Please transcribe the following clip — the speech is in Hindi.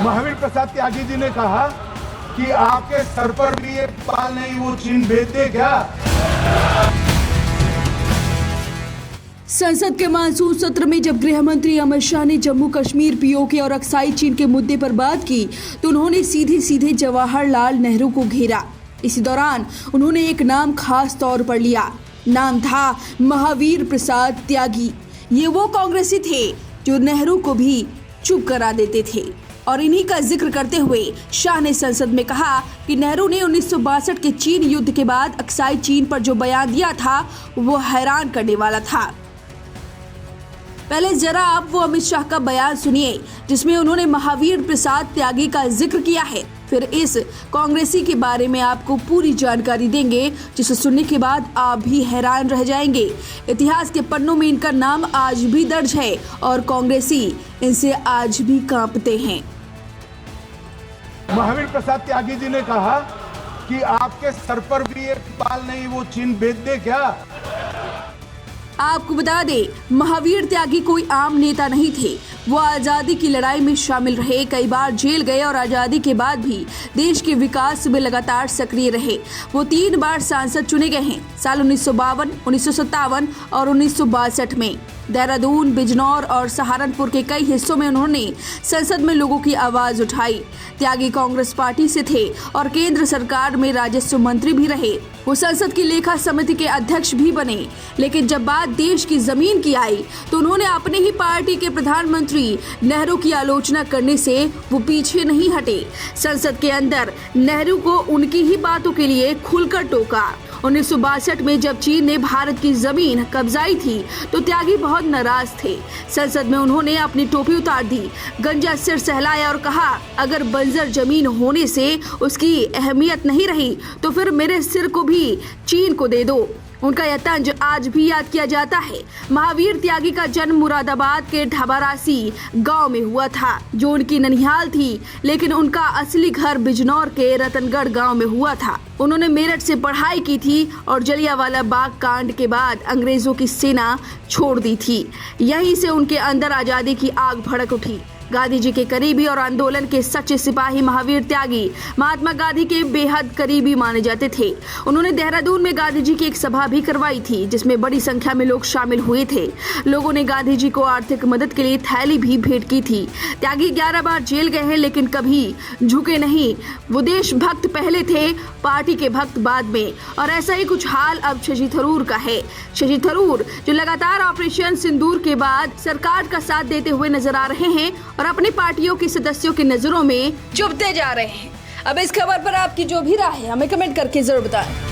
महावीर प्रसाद त्यागी जी ने कहा कि आपके सर पर भी एक बाल नहीं, वो चीन भेज दे क्या? संसद के मानसून सत्र में जब गृह मंत्री अमित शाह ने जम्मू कश्मीर, पीओके और अक्साई चीन के मुद्दे पर बात की तो उन्होंने सीधे जवाहरलाल नेहरू को घेरा। इसी दौरान उन्होंने एक नाम खास तौर पर लिया। नाम था महावीर प्रसाद त्यागी। ये वो कांग्रेसी थे जो नेहरू को भी चुप करा देते थे। और इन्हीं का जिक्र करते हुए शाह ने संसद में कहा कि नेहरू ने 1962 के चीन युद्ध के बाद अक्साई चीन पर जो बयान दिया था वो हैरान करने वाला था। पहले जरा आप वो अमित शाह का बयान सुनिए जिसमें उन्होंने महावीर प्रसाद त्यागी का जिक्र किया है। फिर इस कांग्रेसी के बारे में आपको पूरी जानकारी देंगे जिसे सुनने के बाद आप भी हैरान रह जाएंगे। इतिहास के पन्नों में इनका नाम आज भी दर्ज है और कांग्रेसी इनसे आज भी कांपते हैं। महावीर प्रसाद त्यागी जी ने कहा कि आपके सर पर भी एक बाल नहीं, वो चीन भेज दे क्या? आपको बता दें, महावीर त्यागी कोई आम नेता नहीं थे। वो आजादी की लड़ाई में शामिल रहे, कई बार जेल गए और आजादी के बाद भी देश के विकास में लगातार सक्रिय रहे। वो 3 बार सांसद चुने गए हैं, साल 1952, 1957 और 1962 में। देहरादून, बिजनौर और सहारनपुर के कई हिस्सों में उन्होंने संसद में लोगों की आवाज उठाई। त्यागी कांग्रेस पार्टी से थे और केंद्र सरकार में राजस्व मंत्री भी रहे। वो संसद की लेखा समिति के अध्यक्ष भी बने। लेकिन जब बात देश की जमीन की आई तो उन्होंने अपने ही पार्टी के प्रधानमंत्री नेहरू की आलोचना करने से वो पीछे नहीं हटे। संसद के अंदर नेहरू को उनकी ही बातों के लिए खुलकर टोका। 1962 में जब चीन ने भारत की जमीन कब्जाई थी तो त्यागी बहुत नाराज थे। संसद में उन्होंने अपनी टोपी उतार दी, गंजा सिर सहलाया और कहा, अगर बंजर जमीन होने से उसकी अहमियत नहीं रही तो फिर मेरे सिर को भी चीन को दे दो। उनका यह तंज आज भी याद किया जाता है। महावीर त्यागी का जन्म मुरादाबाद के ढाबारासी गांव में हुआ था जो उनकी ननिहाल थी, लेकिन उनका असली घर बिजनौर के रतनगढ़ गांव में हुआ था। उन्होंने मेरठ से पढ़ाई की थी और जलियांवाला बाग कांड के बाद अंग्रेजों की सेना छोड़ दी थी। यहीं से उनके अंदर आजादी की आग भड़क उठी। गांधी जी के करीबी और आंदोलन के सच्चे सिपाही महावीर त्यागी महात्मा गांधी के बेहद करीबी माने जाते थे। उन्होंने देहरादून में गांधी जी की एक सभा भी करवाई थी जिसमें बड़ी संख्या में लोग शामिल हुए थे। लोगों ने गांधी जी को आर्थिक मदद के लिए थैली भी भेंट की थी। त्यागी 11 बार जेल गए हैं लेकिन कभी झुके नहीं। वो देशभक्त पहले थे, पार्टी के भक्त बाद में। और ऐसा ही कुछ हाल अब शशि थरूर का है। शशि थरूर जो लगातार ऑपरेशन सिंदूर के बाद सरकार का साथ देते हुए नजर आ रहे हैं और अपनी पार्टियों के सदस्यों की नजरों में चुभते जा रहे हैं। अब इस खबर पर आपकी जो भी राय है हमें कमेंट करके जरूर बताएं।